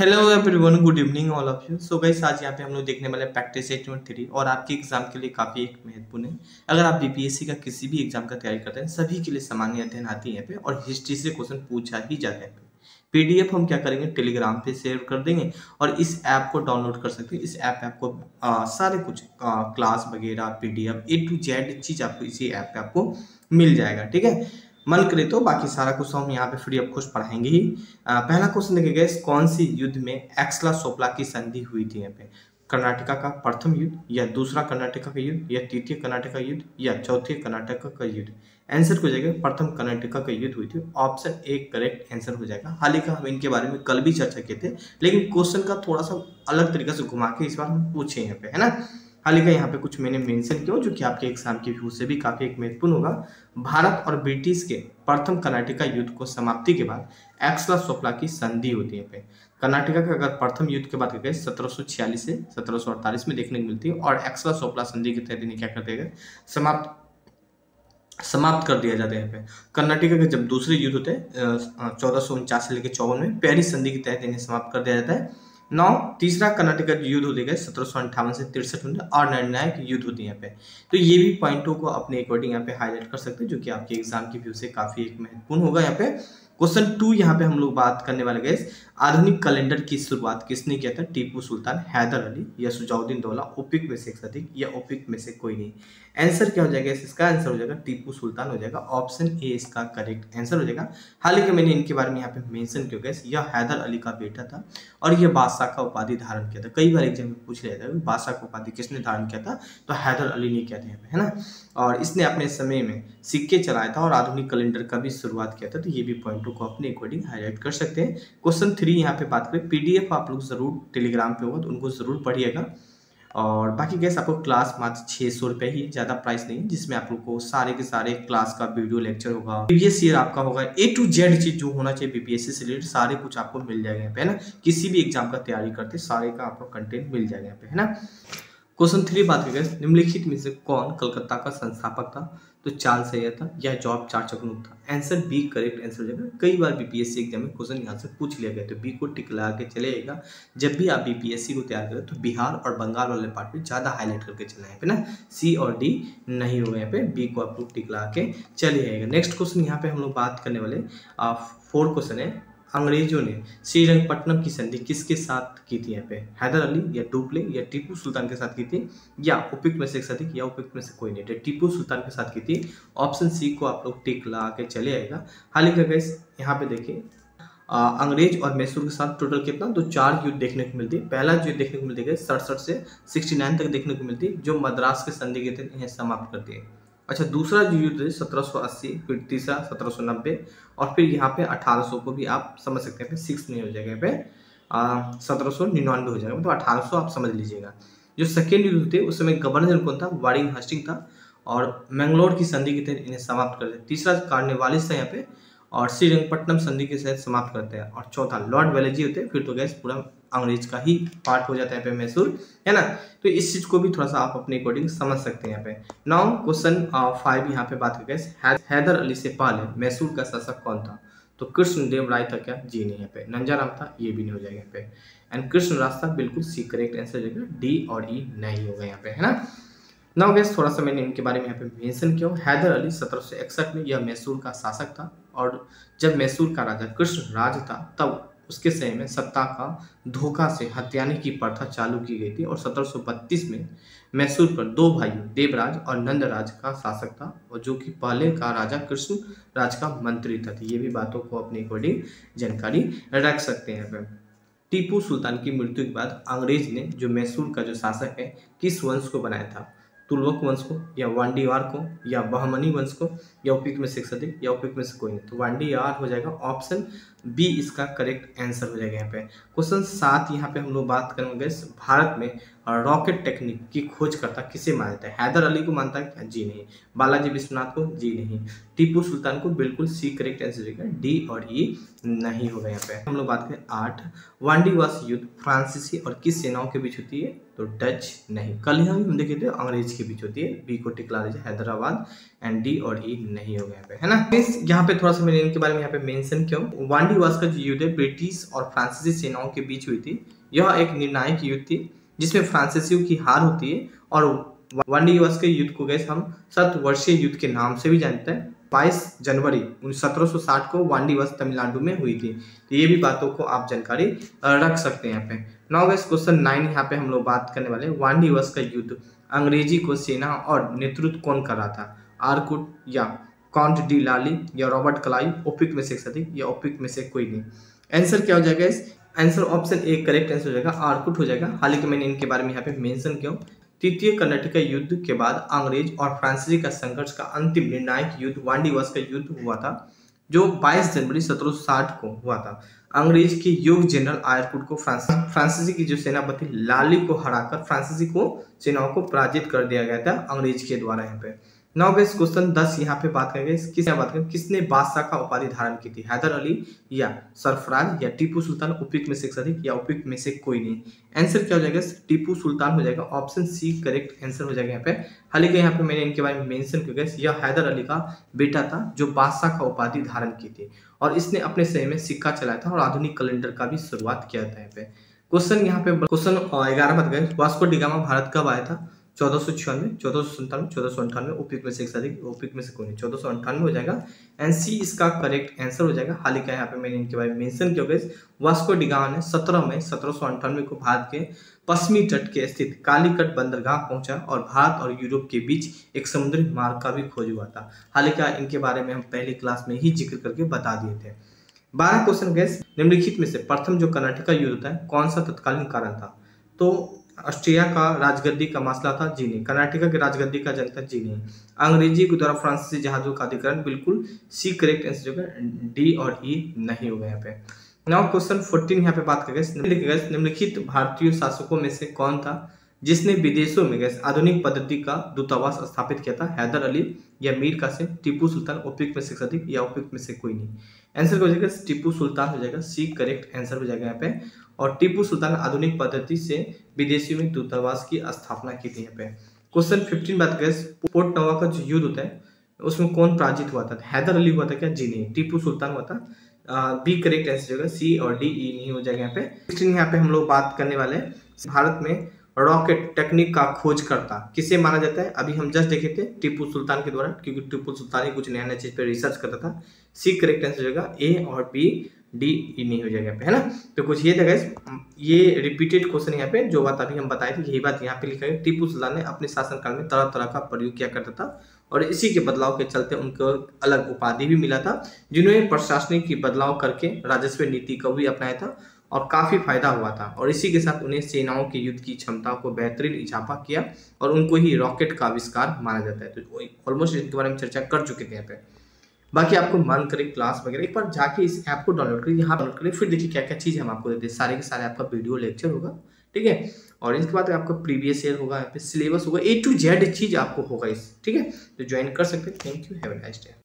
Hello everyone, good evening all of you. So guys, आज यहाँ पे हम लोग देखने वाले प्रैक्टिस सेट नंबर 3 और आपके एग्जाम के लिए काफ़ी एक महत्वपूर्ण है। अगर आप बीपीएससी का किसी भी एग्जाम का तैयारी करते हैं, सभी के लिए सामान्य अध्ययन आती है यहाँ पे और हिस्ट्री से क्वेश्चन पूछा ही जाता है। पीडीएफ हम क्या करेंगे, टेलीग्राम पे शेयर कर देंगे और इस ऐप को डाउनलोड कर सकते हैं। इस ऐप पे आपको सारे कुछ क्लास वगैरह पीडीएफ A to Z चीज़ आपको इसी ऐप पे आपको मिल जाएगा। ठीक है, मन करे तो बाकी सारा कुछ हम यहाँ पे फ्री ऑफ कॉस्ट पढ़ाएंगे ही। पहला क्वेश्चन देखिएगा, कौन सी युद्ध में एक्सला सोपला की संधि हुई थी? यहाँ पे कर्नाटका का प्रथम युद्ध, या दूसरा कर्नाटका का युद्ध, या तृतीय कर्नाटका युद्ध, या चौथे कर्नाटका का युद्ध। आंसर हो जाएगा प्रथम कर्नाटका का युद्ध हुई थी। ऑप्शन ए करेक्ट आंसर हो जाएगा। हाल ही का हम इनके बारे में कल भी चर्चा किए थे, लेकिन क्वेश्चन का थोड़ा सा अलग तरीके से घुमा के इस बार हम पूछे यहाँ पे, है ना। हाल ही का यहाँ पे कुछ मैंने मेंशन किया जो कि आपके एग्जाम के व्यू से भी काफी एक महत्वपूर्ण होगा। भारत और ब्रिटिश के प्रथम कर्नाटका युद्ध को समाप्ति के बाद एक्सला सोपला की संधि होती है। पे कर्नाटका का अगर प्रथम युद्ध के बाद 1746 से 1748 में देखने को मिलती है और एक्सला सोपला संधि के तहत इन्हें क्या कर दिया गया, समाप्त कर दिया जाता है। पे कर्नाटका के जब दूसरे युद्ध होते हैं 1449 से लेकर 54 में पेरिस संधि के तहत इन्हें समाप्त कर दिया जाता है। नौ तीसरा कर्नाटका युद्ध होते गए 1758 से 63 में और निर्णायक युद्ध होती है यहाँ पे। तो ये भी पॉइंटों को अपने अकॉर्डिंग यहाँ पे हाईलाइट कर सकते हैं जो कि आपके एग्जाम की व्यू से काफी एक महत्वपूर्ण होगा। यहाँ पे क्वेश्चन 2 यहाँ पे हम लोग बात करने वाले गए, आधुनिक कैलेंडर की शुरुआत किसने किया था? टीपू सुल्तान, हैदर अली, या सुजाउद्दीन दौला, ओपिक में से एक अधिक, या ओपिक में से कोई नहीं। आंसर क्या हो जाएगा? इसका आंसर हो जाएगा टीपू सुल्तान हो जाएगा। ऑप्शन ए इसका करेक्ट आंसर हो जाएगा। हाल ही के मैंने इनके बारे में यहाँ पे मेंशन किया गया, यह हैदर अली का बेटा था और यह बादशाह का उपाधि धारण किया था। कई बार एग्जाम में पूछ लिया जाता है बादशाह का उपाधि किसने धारण किया था, तो हैदर अली ने किया था यहाँ पे, है ना। और इसने अपने समय में सिक्के चलाया था और आधुनिक कैलेंडर का भी शुरुआत किया था। तो ये भी पॉइंटों को अपने अकॉर्डिंग हाईलाइट कर सकते हैं। क्वेश्चन 3 यहाँ पे बात करें, पीडीएफ आप लोग जरूर टेलीग्राम पे होगा तो उनको जरूर पढ़िएगा। और बाकी गैस आपको क्लास मात्र 600 रुपये ही, ज़्यादा प्राइस नहीं, जिसमें आप लोग को सारे के सारे क्लास का वीडियो लेक्चर होगा, प्रीवियस ईयर आपका होगा, A to Z चीज जो होना चाहिए बीपीएससी से रिलेटेड सारे कुछ आपको मिल जाएगा यहाँ पे, है ना। किसी भी एग्जाम का तैयारी करते सारे का आपको कंटेंट मिल जाएगा यहाँ पे, है ना। क्वेश्चन 3 बात करें, निम्नलिखित में से कौन कलकत्ता का संस्थापक था? तो चार्ल्स सैयद था या जॉर्ज चार्चकनूक था? आंसर बी करेक्ट आंसर हो जाएगा। कई बार बीपीएससी एग्जाम में क्वेश्चन यहाँ से पूछ लिया गया, तो बी को टिक लगा के चलेगा। जब भी आप बीपीएससी को तैयार करें तो बिहार और बंगाल वाले पार्ट में ज्यादा हाईलाइट करके चलना है ना। सी और डी नहीं होगा यहाँ पे, बी को आप लोग टिक लगा के चलिएगा। नेक्स्ट क्वेश्चन यहाँ पे हम लोग बात करने वाले 4 क्वेश्चन है, अंग्रेजों ने श्रीरंगपट्टनम की संधि किसके साथ की थी? यहाँ पे हैदर अली या डुप्ले या टीपू सुल्तान के साथ की थी, या उपयुक्त में से एक अधिक, या उपयुक्त में से कोई नहीं। टीपू सुल्तान के साथ की थी। ऑप्शन सी को आप लोग टिक लगा के चले आएगा। हाल ही का गाइस यहाँ पे देखिए, अंग्रेज और मैसूर के साथ टोटल कितना, तो 4 युद्ध देखने को मिलती है। पहला युद्ध देखने को मिलती है 67 से 69 तक देखने को मिलती है, जो मद्रास के संधि के तहत इन्हें समाप्त करती है। अच्छा, दूसरा जो युद्ध है 1780, फिर तीसरा 1790 और फिर यहाँ पे 1800 को भी आप समझ सकते हैं, 6 नहीं हो जाएगा यहाँ पे 1799 हो जाएगा, मतलब 1800 आप समझ लीजिएगा। जो सेकेंड युद्ध थे उस समय गवर्नर कौन था? वारिंग हस्टिंग था और मैंगलोर की संधि के तहत इन्हें समाप्त कर दिया। तीसरा कार्निवालिस था यहाँ पे और श्रीरंगपट्टनम संधि के तहत समाप्त करते हैं। और चौथा लॉर्ड वेलेजी होते हैं। फिर तो गैस पूरा अंग्रेज का ही पार्ट हो जाता है पे मैसूर, है ना। तो इस चीज को भी थोड़ा सा आप अपने अकॉर्डिंग समझ सकते हैं यहाँ पे। नाउ क्वेश्चन 5 यहाँ पे बात करें, हैदर अली से पहले मैसूर का शासक कौन था? तो कृष्णदेव राय था क्या? जी नहीं। यहाँ पे नंजाराम था, ये भी नहीं हो जाएगा यहाँ पे। एंड कृष्णराज था, बिल्कुल सी करेक्ट आंसर हो जाएगा। डी और ई नहीं होगा यहाँ पे, है ना। नाउ गैस थोड़ा सा मैंने इनके बारे में यहाँ पे मेंशन किया। हैदर अली 1761 में यह मैसूर का शासक था और जब मैसूर का राजा कृष्ण राज था तब उसके समय में सत्ता का धोखा से हत्याने की प्रथा चालू की गई थी और 1732 में मैसूर पर 2 भाइयों देवराज और नंदराज का शासक था और जो कि पहले का राजा कृष्ण राज का मंत्री था। ये भी बातों को अपने अकॉर्डिंग जानकारी रख सकते हैं। टीपू सुल्तान की मृत्यु के बाद अंग्रेज ने जो मैसूर का जो शासक है किस वंश को बनाया था? तुगलक वंश को, या वांडीवार को, या बहमनी वंश को, या उपयुक्त में से एक अधिक, या उपयुक्त में से कोई नहीं। तो वांडीवार हो जाएगा। ऑप्शन बी इसका करेक्ट आंसर हो जाएगा यहाँ पे। क्वेश्चन 7 यहाँ पे हम लोग बात करेंगे, भारत में रॉकेट टेक्निक की खोज करता किसे माना जाता है? हैदर अली को मानता है क्या? जी नहीं। बालाजी विश्वनाथ को? जी नहीं। टीपू सुल्तान को? बिल्कुल सी करेक्ट आंसर होगा। डी और ई नहीं होगा यहाँ पे। हम लोग बात करें 8, वांडीवास युद्ध फ्रांसीसी और किस सेनाओं के बीच होती है? तो डच नहीं। कल ही हम देखे थे अंग्रेज के बीच होती है। बी को टिकला दीजिए, हैदराबाद। एंड डी और ई नहीं होगा यहाँ पे, है ना। यहाँ पे थोड़ा सा मैंने इनके बारे में यहाँ पे मेंशन किया। दिवस का जो युद्ध है ब्रिटिश और फ्रांसीसी सेनाओं के बीच हुई थी। यह एक निर्णायक युद्ध थी जिसमें फ्रांसीसियों की हार होती है और वांडी दिवस के युद्ध को गैस हम शतवर्षीय युद्ध के नाम से भी जानते हैं। 22 जनवरी 1760 को वांडी दिवस तमिलनाडु में हुई थी। तो ये भी बातों को आप जानकारी रख सकते हैं यहाँ पे। नाउ गैस क्वेश्चन 9 यहाँ पे हम लोग बात करने वाले वांडी दिवस का युद्ध अंग्रेजी को सेना और नेतृत्व कौन कर रहा था? आर्कुट या काउंट डी लाली या रॉबर्ट क्लाई, ओपिक में से सदी या ओपिक में से कोई नहीं। आंसर क्या हो जाएगा? इस answer option A correct answer हो जाएगा, आर्कुट हो जाएगा। हालांकि मैंने इनके बारे में यहाँ पे मेंशन किया। तृतीय कर्नाटक युद्ध के बाद अंग्रेज और फ्रांसीसी का संघर्ष का अंतिम निर्णायक युद्ध वांडी दिवस का युद्ध हुआ था जो 22 जनवरी 1760 को हुआ था। अंग्रेज के योग्य जनरल आर्कुट को फ्रांसीसी की जो सेनापति लाली को हराकर फ्रांसीसी को सेनाओं को पराजित कर दिया गया था अंग्रेज के द्वारा। यहाँ पे नाउ बेस क्वेश्चन 10 यहाँ पे बात करेंगे किसने बादशाह का उपाधि धारण की थी? हैदर अली या सरफराज या टीपू सुल्तान, ओपिक में से अधिक या ओपिक में से कोई नहीं। आंसर क्या हो जाएगा? टीपू सुल्तान हो जाएगा, ऑप्शन सी करेक्ट आंसर हो जाएगा यहाँ पे। हालांकि यहाँ पे मैंने इनके बारे में मेंशन किया यह हैदर अली का बेटा था जो बादशाह का उपाधि धारण की थी और इसने अपने शहर में सिक्का चलाया था और आधुनिक कैलेंडर का भी शुरुआत किया था। यहाँ पे क्वेश्चन 11 बात करें, वास्को डी गामा भारत कब आया था? 1496, 1497, 1498, ओपिक में से अधिक, ओपिक में से कोई नहीं, 1498 हो जाएगा। एंड सी इसका करेक्ट आंसर हो जाएगा। हालांकि यहाँ पे मैंने इनके बारे में मेंशन किया गया वास्को डी गामा ने 17 मई 1798 को भारत के पश्चिमी तट के स्थित कालीकट बंदरगाह पहुंचा और भारत और यूरोप के बीच एक समुद्री मार्ग का भी खोज हुआ था। हालांकि इनके बारे में हम पहली क्लास में ही जिक्र करके बता दिए थे। 12 क्वेश्चन गैस, निम्नलिखित में से प्रथम जो कर्नाटक का युद्ध था कौन सा तत्कालीन कारण था? तो ऑस्ट्रिया का राजगद्दी का मसला था? जी नहीं। कर्नाटक के राजगद्दी का जंग था? जी नहीं। अंग्रेजी के द्वारा फ्रांसीसी जहाजों का अधिग्रहण? बिल्कुल सी करेक्ट आंसर होगा, डी और ई नहीं होगा यहाँ पे। नाउ क्वेश्चन 14 यहाँ पे बात करेंगे, निम्नलिखित भारतीय शासकों में से कौन था जिसने विदेशों में गैस आधुनिक पद्धति का दूतावास स्थापित किया था? हैदर अली या मीर कासिम, टीपू सुल्तान, ओपिक में से अधिक या ओपिक में से कोई नहीं। आंसर हो जाएगा टीपू सुल्तान हो जाएगा, सी करेक्ट आंसर हो जाएगा यहाँ पे। और टीपू सुल्तान आधुनिक पद्धति से विदेशियों में दूतावास की स्थापना की थी। यहाँ पे क्वेश्चन 15 बात करें, पोर्ट नोवा का जो युद्ध होता है उसमें कौन पराजित हुआ था? हैदर अली हुआ था क्या? जी नहीं। टीपू सुल्तान हुआ था, बी करेक्ट आंसर होगा, सी और डी ई नहीं हो जाएगा यहाँ पे। 16 यहाँ पे हम लोग बात करने वाले हैं भारत में रॉकेट टेक्निक का खोजकर्ता किसे माना जाता है? अभी हम जस्ट देखे थे टीपू सुल्तान के द्वारा, क्योंकि टीपू सुल्तान ही कुछ नया नया चीज पे रिसर्च करता था। सी करेक्ट आंसर होगा, ए और बी, डी ई नहीं हो जाएगा यहाँ पे, है ना। तो कुछ ये था गाइस, ये रिपीटेड क्वेश्चन यहाँ पे जो बात अभी हम बताए थे यही बात यहाँ पे लिखा है। टीपू सुल्तान ने अपने शासनकाल में तरह तरह का प्रयोग किया करता था और इसी के बदलाव के चलते उनको अलग उपाधि भी मिला था, जिन्होंने प्रशासनिक की बदलाव करके राजस्व नीति को भी अपनाया था और काफी फायदा हुआ था। और इसी के साथ उन्हें सेनाओं की युद्ध की क्षमता को बेहतरीन इजाफा किया और उनको ही रॉकेट का आविष्कार माना जाता है। तो ऑलमोस्ट इनके बारे में चर्चा कर चुके थे यहाँ पे। बाकी आपको मन करे क्लास वगैरह एक बार जाके इस ऐप को डाउनलोड करिए, यहाँ डाउनलोड करिए, फिर देखिए क्या क्या चीज़ हम आपको देते हैं। सारे के सारे आपका वीडियो लेक्चर होगा, ठीक है। और इसके बाद आपका प्रीवियस ईयर होगा, यहाँ पे सिलेबस होगा, A to Z चीज़ आपको होगा इस, ठीक है। तो ज्वाइन कर सकते हैं। Thank you, have a nice day.